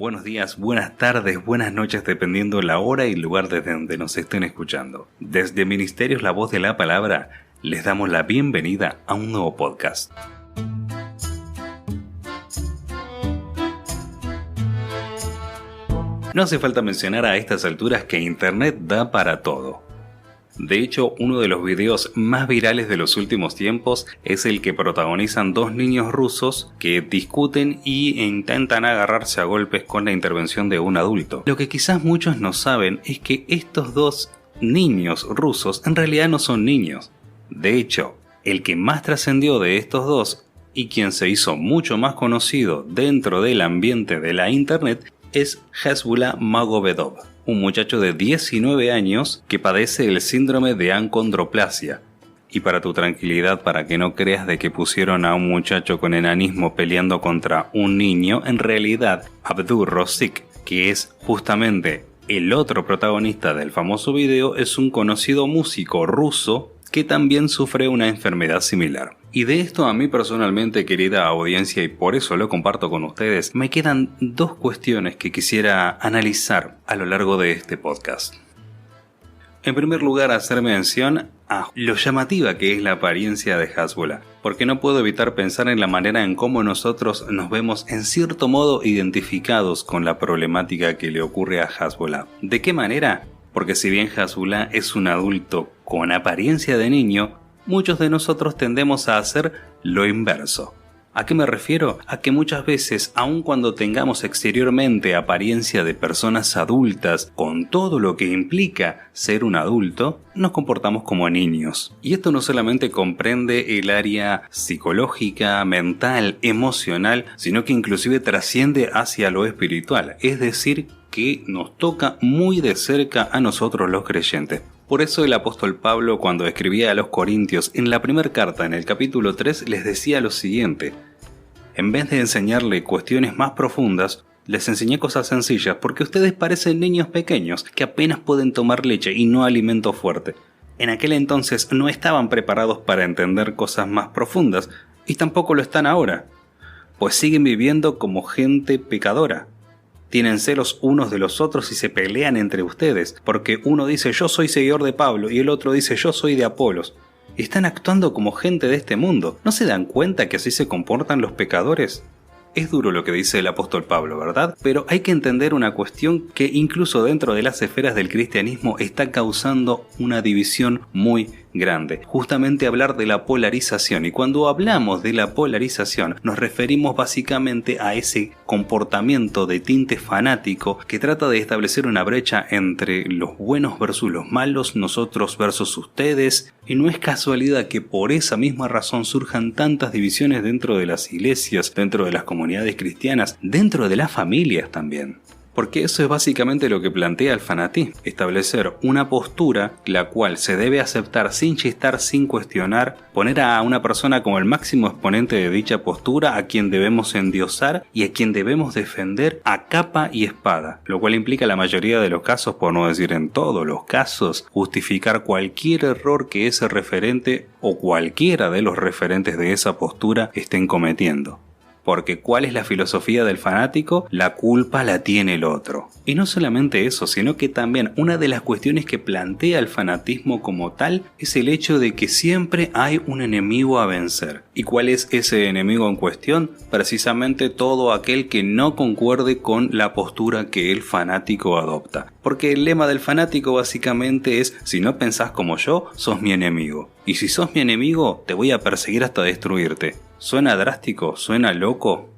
buenos días, buenas tardes, buenas noches, dependiendo la hora y lugar desde donde nos estén escuchando. Desde Ministerios La Voz de la Palabra, les damos la bienvenida a un nuevo podcast. No hace falta mencionar a estas alturas que Internet da para todo. De hecho, uno de los videos más virales de los últimos tiempos es el que protagonizan dos niños rusos que discuten y intentan agarrarse a golpes con la intervención de un adulto. Lo que quizás muchos no saben es que estos dos niños rusos en realidad no son niños. De hecho, el que más trascendió de estos dos y quien se hizo mucho más conocido dentro del ambiente de la Internet es Hezbollah Magomedov, un muchacho de 19 años que padece el síndrome de acondroplasia. Y para tu tranquilidad, para que no creas de que pusieron a un muchacho con enanismo peleando contra un niño, en realidad Abdur Rozik, que es justamente el otro protagonista del famoso video, es un conocido músico ruso que también sufre una enfermedad similar. Y de esto a mí personalmente, querida audiencia, y por eso lo comparto con ustedes, me quedan dos cuestiones que quisiera analizar a lo largo de este podcast. En primer lugar, hacer mención a lo llamativa que es la apariencia de Hezbollah, porque no puedo evitar pensar en la manera en cómo nosotros nos vemos en cierto modo identificados con la problemática que le ocurre a Hezbollah. ¿De qué manera? Porque si bien Hezbollah es un adulto con apariencia de niño, muchos de nosotros tendemos a hacer lo inverso. ¿A qué me refiero? A que muchas veces, aun cuando tengamos exteriormente apariencia de personas adultas, con todo lo que implica ser un adulto, nos comportamos como niños. Y esto no solamente comprende el área psicológica, mental, emocional, sino que inclusive trasciende hacia lo espiritual, es decir, que nos toca muy de cerca a nosotros los creyentes. Por eso el apóstol Pablo, cuando escribía a los Corintios en la primera carta, en el capítulo 3, les decía lo siguiente: en vez de enseñarle cuestiones más profundas, les enseñé cosas sencillas porque ustedes parecen niños pequeños que apenas pueden tomar leche y no alimento fuerte. En aquel entonces no estaban preparados para entender cosas más profundas y tampoco lo están ahora, pues siguen viviendo como gente pecadora. Tienen celos unos de los otros y se pelean entre ustedes, porque uno dice yo soy seguidor de Pablo y el otro dice yo soy de Apolos. Están actuando como gente de este mundo. ¿No se dan cuenta que así se comportan los pecadores? Es duro lo que dice el apóstol Pablo, ¿verdad? Pero hay que entender una cuestión que incluso dentro de las esferas del cristianismo está causando una división muy grande. Justamente hablar de la polarización. Y cuando hablamos de la polarización nos referimos básicamente a ese comportamiento de tinte fanático que trata de establecer una brecha entre los buenos versus los malos, nosotros versus ustedes. Y no es casualidad que por esa misma razón surjan tantas divisiones dentro de las iglesias, dentro de las comunidades cristianas, dentro de las familias también. Porque eso es básicamente lo que plantea el fanatismo, establecer una postura la cual se debe aceptar sin chistar, sin cuestionar, poner a una persona como el máximo exponente de dicha postura, a quien debemos endiosar y a quien debemos defender a capa y espada, lo cual implica la mayoría de los casos, por no decir en todos los casos, justificar cualquier error que ese referente o cualquiera de los referentes de esa postura estén cometiendo. Porque ¿cuál es la filosofía del fanático? La culpa la tiene el otro. Y no solamente eso, sino que también una de las cuestiones que plantea el fanatismo como tal es el hecho de que siempre hay un enemigo a vencer. ¿Y cuál es ese enemigo en cuestión? Precisamente todo aquel que no concuerde con la postura que el fanático adopta. Porque el lema del fanático básicamente es: si no pensás como yo, sos mi enemigo. Y si sos mi enemigo, te voy a perseguir hasta destruirte. ¿Suena drástico? ¿Suena loco?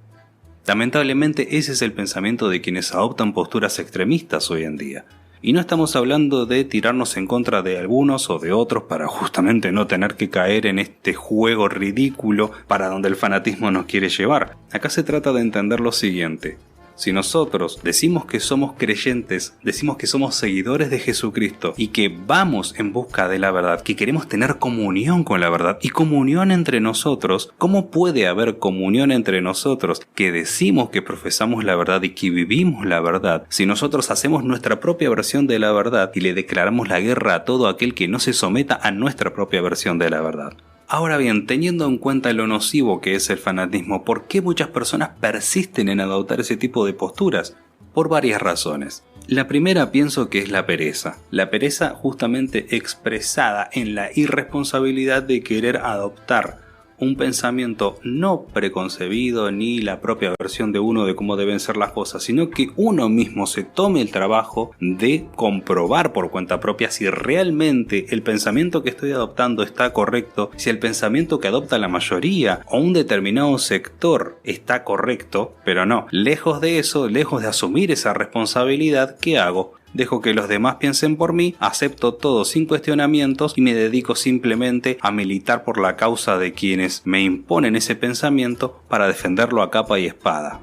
Lamentablemente ese es el pensamiento de quienes adoptan posturas extremistas hoy en día. Y no estamos hablando de tirarnos en contra de algunos o de otros para justamente no tener que caer en este juego ridículo para donde el fanatismo nos quiere llevar. Acá se trata de entender lo siguiente. Si nosotros decimos que somos creyentes, decimos que somos seguidores de Jesucristo y que vamos en busca de la verdad, que queremos tener comunión con la verdad y comunión entre nosotros, ¿cómo puede haber comunión entre nosotros que decimos que profesamos la verdad y que vivimos la verdad si nosotros hacemos nuestra propia versión de la verdad y le declaramos la guerra a todo aquel que no se someta a nuestra propia versión de la verdad? Ahora bien, teniendo en cuenta lo nocivo que es el fanatismo, ¿por qué muchas personas persisten en adoptar ese tipo de posturas? por varias razones. La primera pienso que es la pereza. La pereza justamente expresada en la irresponsabilidad de querer adoptar un pensamiento no preconcebido ni la propia versión de uno de cómo deben ser las cosas, sino que uno mismo se tome el trabajo de comprobar por cuenta propia si realmente el pensamiento que estoy adoptando está correcto, si el pensamiento que adopta la mayoría o un determinado sector está correcto, pero no, lejos de eso, lejos de asumir esa responsabilidad, ¿qué hago? Dejo que los demás piensen por mí, acepto todo sin cuestionamientos y me dedico simplemente a militar por la causa de quienes me imponen ese pensamiento para defenderlo a capa y espada.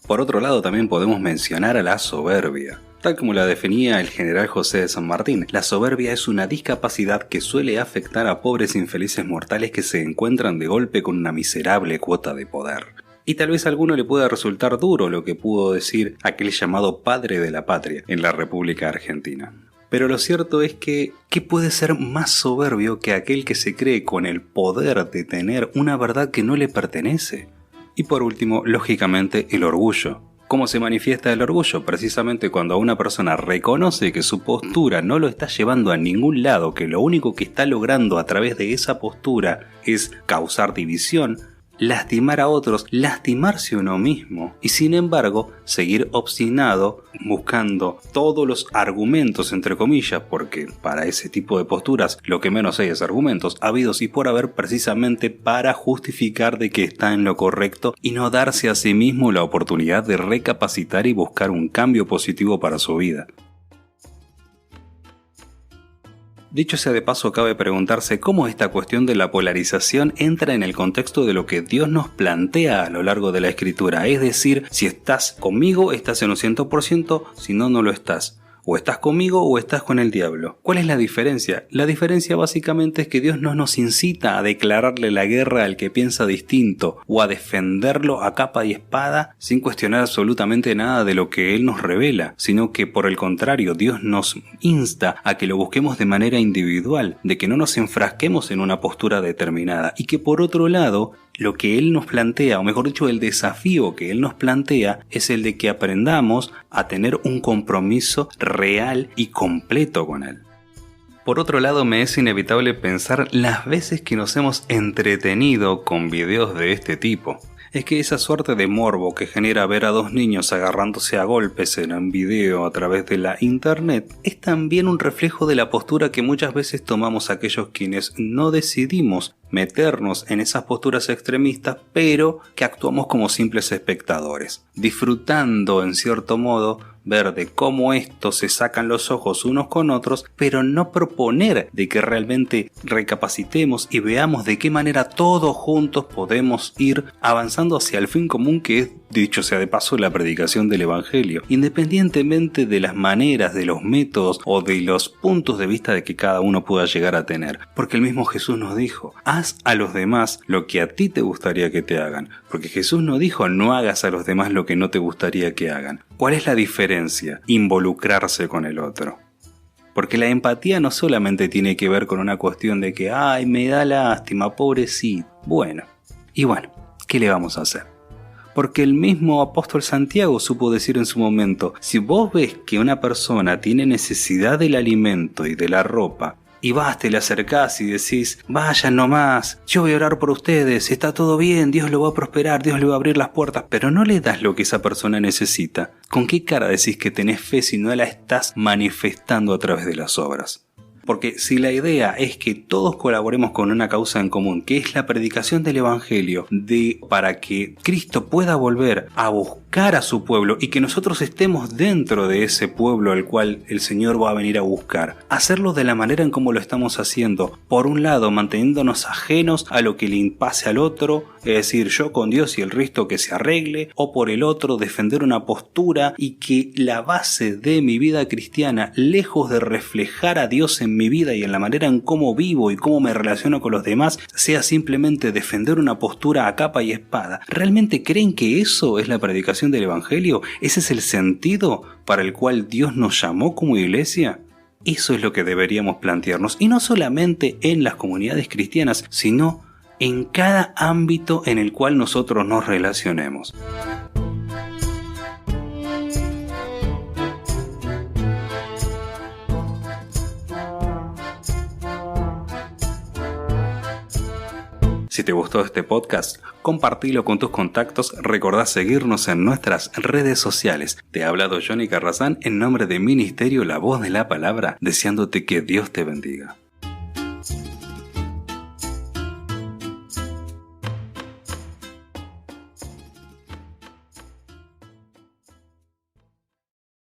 Por otro lado, también podemos mencionar a la soberbia. Tal como la definía el general José de San Martín, la soberbia es una discapacidad que suele afectar a pobres infelices mortales que se encuentran de golpe con una miserable cuota de poder. Y tal vez a alguno le pueda resultar duro lo que pudo decir aquel llamado padre de la patria en la República Argentina. Pero lo cierto es que, ¿qué puede ser más soberbio que aquel que se cree con el poder de tener una verdad que no le pertenece? Y por último, lógicamente, el orgullo. ¿Cómo se manifiesta el orgullo? Precisamente cuando una persona reconoce que su postura no lo está llevando a ningún lado, que lo único que está logrando a través de esa postura es causar división, lastimar a otros, lastimarse uno mismo y sin embargo seguir obstinado buscando todos los argumentos entre comillas, porque para ese tipo de posturas lo que menos hay es argumentos habidos y por haber precisamente para justificar de que está en lo correcto y no darse a sí mismo la oportunidad de recapacitar y buscar un cambio positivo para su vida. Dicho sea de paso, cabe preguntarse cómo esta cuestión de la polarización entra en el contexto de lo que Dios nos plantea a lo largo de la Escritura. Es decir, si estás conmigo, estás en un 100%, si no, no lo estás. O estás conmigo o estás con el diablo. ¿Cuál es la diferencia? La diferencia básicamente es que Dios no nos incita a declararle la guerra al que piensa distinto o a defenderlo a capa y espada sin cuestionar absolutamente nada de lo que Él nos revela, sino que por el contrario Dios nos insta a que lo busquemos de manera individual, de que no nos enfrasquemos en una postura determinada y que por otro lado lo que Él nos plantea, o mejor dicho, el desafío que Él nos plantea es el de que aprendamos a tener un compromiso real y completo con Él. Por otro lado, me es inevitable pensar las veces que nos hemos entretenido con videos de este tipo. Es que esa suerte de morbo que genera ver a dos niños agarrándose a golpes en un video a través de la internet es también un reflejo de la postura que muchas veces tomamos aquellos quienes no decidimos meternos en esas posturas extremistas, pero que actuamos como simples espectadores, disfrutando en cierto modo ver de cómo estos se sacan los ojos unos con otros, pero no proponer de que realmente recapacitemos y veamos de qué manera todos juntos podemos ir avanzando hacia el fin común que es, dicho sea de paso, la predicación del Evangelio, independientemente de las maneras, de los métodos o de los puntos de vista de que cada uno pueda llegar a tener, porque el mismo Jesús nos dijo, haz a los demás lo que a ti te gustaría que te hagan, porque Jesús no dijo no hagas a los demás lo que no te gustaría que hagan. ¿Cuál es la diferencia? Involucrarse con el otro. Porque la empatía no solamente tiene que ver con una cuestión de que ay, me da lástima, pobrecito. Bueno, ¿qué le vamos a hacer? Porque el mismo apóstol Santiago supo decir en su momento, si vos ves que una persona tiene necesidad del alimento y de la ropa, y vas, te le acercás y decís, vayan nomás, yo voy a orar por ustedes, está todo bien, Dios lo va a prosperar, Dios le va a abrir las puertas, pero no le das lo que esa persona necesita, ¿con qué cara decís que tenés fe si no la estás manifestando a través de las obras? Porque si la idea es que todos colaboremos con una causa en común, que es la predicación del Evangelio, para que Cristo pueda volver a buscar a su pueblo y que nosotros estemos dentro de ese pueblo al cual el Señor va a venir a buscar, hacerlo de la manera en como lo estamos haciendo, por un lado manteniéndonos ajenos a lo que le pase al otro, es decir, yo con Dios y el resto que se arregle, o por el otro defender una postura y que la base de mi vida cristiana, lejos de reflejar a Dios en mi vida y en la manera en cómo vivo y cómo me relaciono con los demás, sea simplemente defender una postura a capa y espada. ¿Realmente creen que eso es la predicación del Evangelio? ¿Ese es el sentido para el cual Dios nos llamó como iglesia? Eso es lo que deberíamos plantearnos, y no solamente en las comunidades cristianas, sino en cada ámbito en el cual nosotros nos relacionemos. Si te gustó este podcast, compartilo con tus contactos. Recordá seguirnos en nuestras redes sociales. Te ha hablado Johnny Carrazán en nombre de Ministerio La Voz de la Palabra, deseándote que Dios te bendiga.